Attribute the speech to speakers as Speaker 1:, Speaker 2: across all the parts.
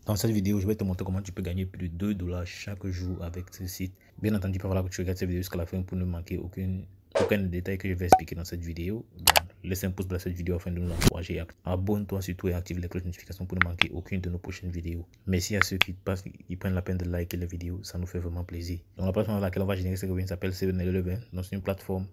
Speaker 1: Dans cette vidéo, je vais te montrer comment tu peux gagner plus de 2 dollars chaque jour avec ce site. Bien entendu, il faut que tu regardes cette vidéo jusqu'à la fin pour ne manquer aucun détail que je vais expliquer dans cette vidéo. Donc, laisse un pouce dans cette vidéo afin de nous encourager. Abonne-toi surtout et active les cloches de notification pour ne manquer aucune de nos prochaines vidéos. Merci à ceux qui prennent la peine de liker les vidéos, ça nous fait vraiment plaisir. Donc, la plateforme avec laquelle on va générer ces revenus s'appelle 7-Eleven. Donc, c'est une plateforme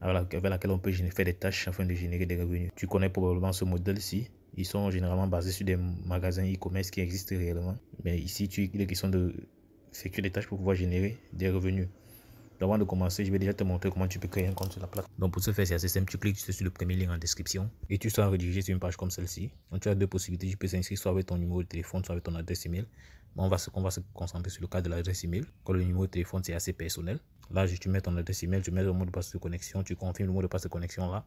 Speaker 1: avec laquelle on peut faire des tâches afin de générer des revenus. Tu connais probablement ce modèle-ci. Ils sont généralement basés sur des magasins e-commerce qui existent réellement. Mais ici, il est question de effectuer des tâches pour pouvoir générer des revenus. Donc, avant de commencer, je vais déjà te montrer comment tu peux créer un compte sur la plateforme. Donc, pour ce faire, c'est assez simple. Tu cliques sur le premier lien en description et tu seras redirigé sur une page comme celle-ci. Donc, tu as deux possibilités. Tu peux s'inscrire soit avec ton numéro de téléphone, soit avec ton adresse email. Mais on va se concentrer sur le cas de l'adresse email. Quand le numéro de téléphone, c'est assez personnel. Là, tu mets ton adresse email, tu mets le mot de passe de connexion, tu confirmes le mot de passe de connexion là.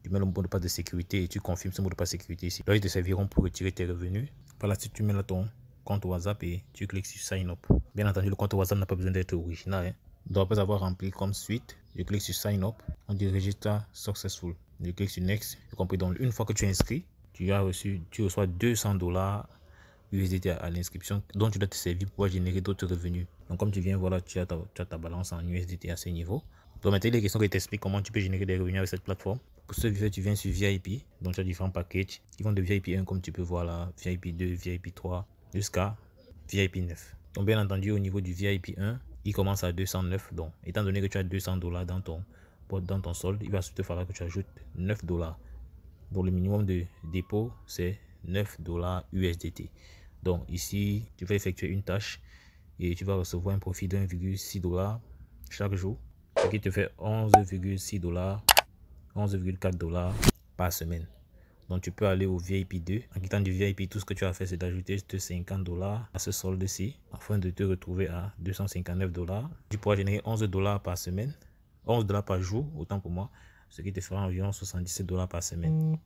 Speaker 1: Tu mets le mot de passe de sécurité et tu confirmes ce mot de passe de sécurité ici. Là, ils te serviront pour retirer tes revenus. Par la suite, tu mets là ton compte WhatsApp et tu cliques sur Sign Up. Bien entendu, le compte WhatsApp n'a pas besoin d'être original. Donc, après avoir rempli comme suite, je clique sur Sign Up. On dit Register Successful. Je clique sur Next. Compris. Donc, une fois que tu es inscrit, tu reçois 200 dollars USDT à l'inscription dont tu dois te servir pour générer d'autres revenus. Donc, comme tu viens voir là, tu as ta balance en USDT à ce niveau. Donc, maintenant, il est question que je t'explique comment tu peux générer des revenus avec cette plateforme. Pour ce faire, tu viens sur VIP. Donc, tu as différents packages qui vont de VIP 1, comme tu peux voir là, VIP 2, VIP 3, jusqu'à VIP 9. Donc, bien entendu, au niveau du VIP 1, il commence à 209. Donc, étant donné que tu as 200 dollars dans ton solde, il va te falloir que tu ajoutes 9 dollars. Donc, le minimum de dépôt, c'est 9 dollars USDT. Donc, ici, tu vas effectuer une tâche et tu vas recevoir un profit de 1,6 dollars chaque jour, ce qui te fait 11,6 dollars, 11,4 dollars par semaine. Donc, tu peux aller au VIP 2. En quittant du VIP, tout ce que tu as fait, c'est d'ajouter 50 dollars à ce solde-ci afin de te retrouver à 259 dollars. Tu pourras générer 11 dollars par semaine, 11 dollars par jour, autant pour moi, ce qui te fera environ 77 dollars par semaine.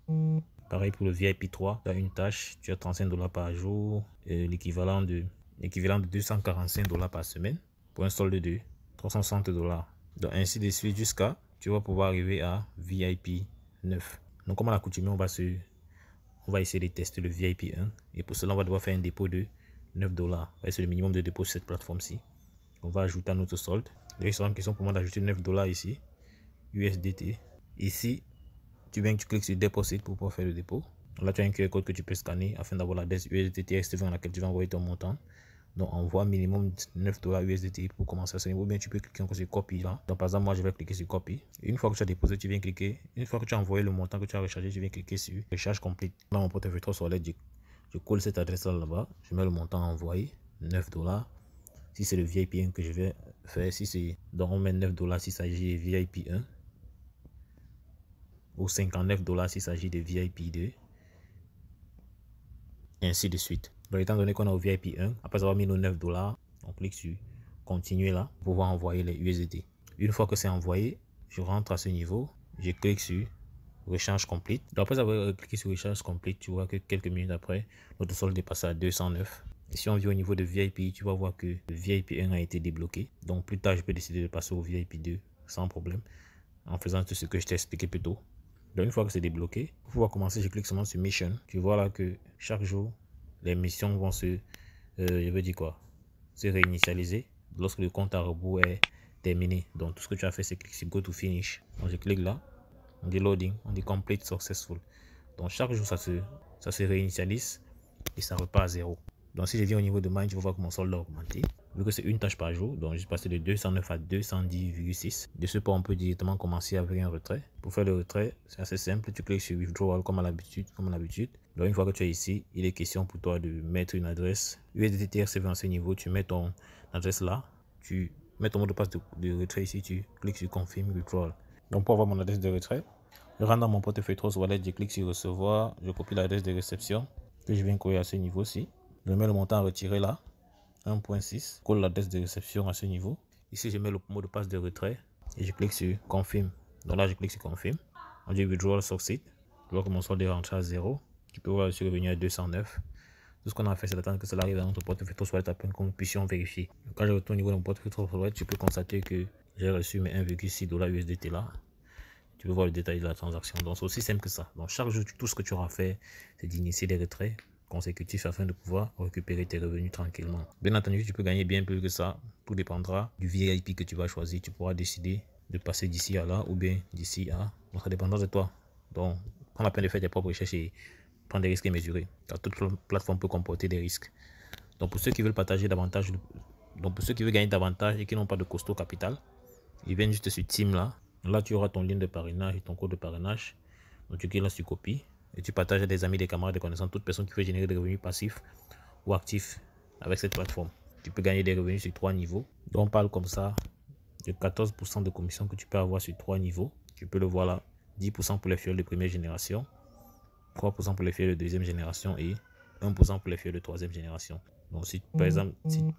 Speaker 1: Pareil pour le VIP 3, tu as une tâche, tu as 35 dollars par jour, l'équivalent de 245 dollars par semaine pour un solde de 360 dollars. Donc ainsi de suite jusqu'à, tu vas pouvoir arriver à VIP 9. Donc comme à l'accoutumée, on va essayer de tester le VIP 1 et pour cela on va devoir faire un dépôt de 9 dollars. C'est le minimum de dépôt sur cette plateforme-ci. On va ajouter à notre solde. Il sera une question pour moi d'ajouter 9 dollars ici, USDT. Ici, tu cliques sur Deposit pour pouvoir faire le dépôt. Là, tu as un QR code que tu peux scanner afin d'avoir l'adresse USDT dans laquelle tu vas envoyer ton montant. Donc, envoie minimum 9 dollars USDT pour commencer à ce niveau. Ou bien tu peux cliquer encore sur Copy là. Donc, par exemple, moi, je vais cliquer sur Copy. Et une fois que tu as déposé, tu viens cliquer. Une fois que tu as envoyé le montant que tu as rechargé, tu viens cliquer sur Recharge Complete. Dans mon portefeuille 3 sur l'aide, je colle cette adresse là-bas. Je mets le montant envoyé, 9 dollars. Si c'est le VIP 1 que je vais faire, si c'est donc on met 9 dollars s'il s'agit de VIP 1. Ou 59 dollars s'il s'agit de VIP 2. Et ainsi de suite. Donc, étant donné qu'on a au VIP 1, après avoir mis nos 9 dollars, on clique sur continuer là pour pouvoir envoyer les USDT. Une fois que c'est envoyé, je rentre à ce niveau, je clique sur recharge complete. Donc, après avoir cliqué sur recharge complete, tu vois que quelques minutes après, notre solde est passé à 209. Et si on vient au niveau de VIP, tu vas voir que le VIP 1 a été débloqué. Donc, plus tard, je peux décider de passer au VIP 2 sans problème en faisant tout ce que je t'ai expliqué plus tôt. Donc, une fois que c'est débloqué, pour pouvoir commencer, je clique seulement sur Mission. Tu vois là que chaque jour, les missions vont se réinitialiser lorsque le compte à rebours est terminé. Donc, tout ce que tu as fait, c'est cliquer sur Go to Finish. Donc, je clique là. On dit Loading. On dit Complete Successful. Donc, chaque jour, ça se réinitialise et ça repart à 0. Donc, si je viens au niveau de Mine, tu vas voir que mon solde a augmenté. Vu que c'est une tâche par jour, donc je suis passé de 209 à 210,6. De ce pas, on peut directement commencer avec un retrait. Pour faire le retrait, c'est assez simple. Tu cliques sur Withdrawal comme à l'habitude. Donc, une fois que tu es ici, il est question pour toi de mettre une adresse USDT TRC20 à ce niveau. Tu mets ton adresse là. Tu mets ton mot de passe de retrait ici. Tu cliques sur Confirm Withdrawal. Donc, pour avoir mon adresse de retrait, je rentre dans mon portefeuille Trust Wallet. Je clique sur Recevoir. Je copie l'adresse de réception que je viens coller à ce niveau-ci. Je mets le montant à retirer là. 1.6, colle l'adresse de réception à ce niveau. Ici, je mets le mot de passe de retrait et je clique sur Confirm. Donc là, je clique sur Confirm. On dit Withdrawal Succeed. Je vois que mon solde est rentré à 0. Tu peux voir, je suis revenu à 209. Tout ce qu'on a fait, c'est d'attendre que cela arrive dans notre portefeuille Trust Wallet afin que nous puissions vérifier. Quand je retourne au niveau de mon portefeuille Trust Wallet, tu peux constater que j'ai reçu mes 1,6 dollars USDT là. Tu peux voir le détail de la transaction. Donc, c'est aussi simple que ça. Donc, chaque jour, tout ce que tu auras fait, c'est d'initier des retraits consécutifs afin de pouvoir récupérer tes revenus tranquillement. Bien entendu, tu peux gagner bien plus que ça. Tout dépendra du VIP que tu vas choisir. Tu pourras décider de passer d'ici à là ou bien d'ici à... Donc, ça dépendra de toi. Donc, prends la peine de faire tes propres recherches et prendre des risques mesurés. Car toute plateforme peut comporter des risques. Donc, pour ceux qui veulent partager davantage, donc pour ceux qui veulent gagner davantage et qui n'ont pas de costaud capital, ils viennent juste sur Team là. Là, tu auras ton lien de parrainage et ton code de parrainage. Donc, tu cliques là, tu copies et tu partages à des amis, des camarades, des connaissances, toute personne qui veut générer des revenus passifs ou actifs avec cette plateforme. Tu peux gagner des revenus sur 3 niveaux. Donc, on parle comme ça de 14% de commission que tu peux avoir sur 3 niveaux. Tu peux le voir là. 10% pour les fioles de première génération, 3% pour les fioles de deuxième génération et 1% pour les fioles de troisième génération. Donc, si par exemple,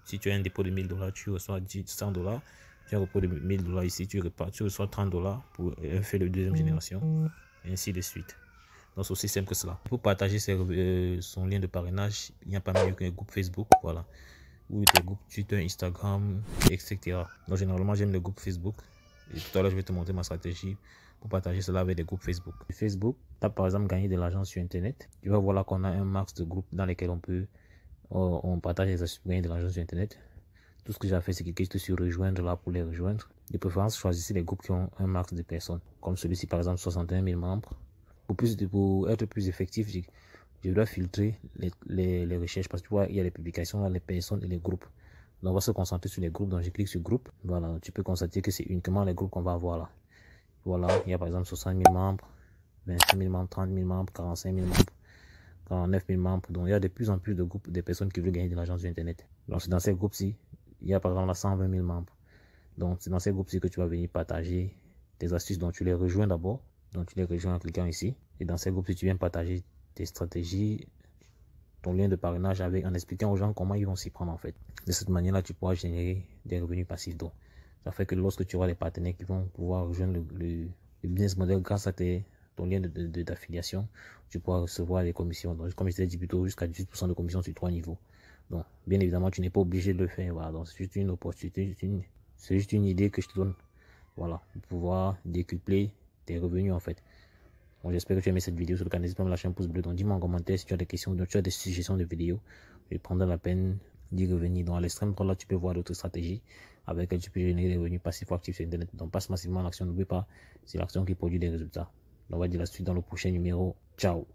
Speaker 1: si tu as un dépôt de 1000 $, tu reçois 100 $. Tu as un dépôt de 1000 $ ici, tu reçois 30 $ pour un fiole de deuxième génération, et ainsi de suite. Donc, c'est aussi simple que cela. Pour partager son lien de parrainage, il n'y a pas mieux qu'un groupe Facebook, voilà, ou des groupes Twitter, Instagram, etc. Donc, généralement, j'aime le groupe Facebook. Et tout à l'heure, je vais te montrer ma stratégie pour partager cela avec des groupes Facebook. Facebook, tu as par exemple gagné de l'argent sur Internet. Tu vas voir là qu'on a un max de groupes dans lesquels on partage les astuces pour gagner de l'argent sur Internet. Tout ce que j'ai fait, c'est cliquer juste sur rejoindre là pour les rejoindre. De préférence, choisissez les groupes qui ont un max de personnes. Comme celui-ci, par exemple, 61 000 membres. Pour être plus effectif, je dois filtrer les recherches parce que tu vois, il y a les publications, les personnes et les groupes. Donc, on va se concentrer sur les groupes. Donc, je clique sur groupe. Voilà, tu peux constater que c'est uniquement les groupes qu'on va avoir là. Voilà, il y a par exemple 60 000 membres, 25 000 membres, 30 000 membres, 45 000 membres, 49 000 membres. Donc, il y a de plus en plus de groupes de personnes qui veulent gagner de l'argent sur Internet. Donc, c'est dans ces groupes-ci. Il y a par exemple là 120 000 membres. Donc, c'est dans ces groupes-ci que tu vas venir partager tes astuces. Donc, tu les rejoins d'abord. Donc, tu les rejoins en cliquant ici. Et dans ces groupes-ci, tu viens partager tes stratégies, ton lien de parrainage en expliquant aux gens comment ils vont s'y prendre en fait. De cette manière-là, tu pourras générer des revenus passifs. Donc, ça fait que lorsque tu auras des partenaires qui vont pouvoir rejoindre le business model grâce à ton lien d'affiliation, tu pourras recevoir des commissions. Donc, comme je t'ai dit plutôt, jusqu'à 18% de commission sur 3 niveaux. Donc, bien évidemment, tu n'es pas obligé de le faire. Voilà. Donc, c'est juste une opportunité, c'est juste une idée que je te donne. Voilà, pour pouvoir décupler tes revenus en fait. Bon, j'espère que tu as aimé cette vidéo. Sur le canal, n'hésite pas à me lâcher un pouce bleu. Donc, dis-moi en commentaire si tu as des questions, donc tu as des suggestions de vidéos. Je prendrai la peine d'y revenir. Donc, à l'extrême droite, là, tu peux voir d'autres stratégies avec lesquelles tu peux générer des revenus passifs ou actifs sur Internet. Donc, passe massivement à l'action. N'oublie pas, c'est l'action qui produit des résultats. On va dire la suite dans le prochain numéro. Ciao.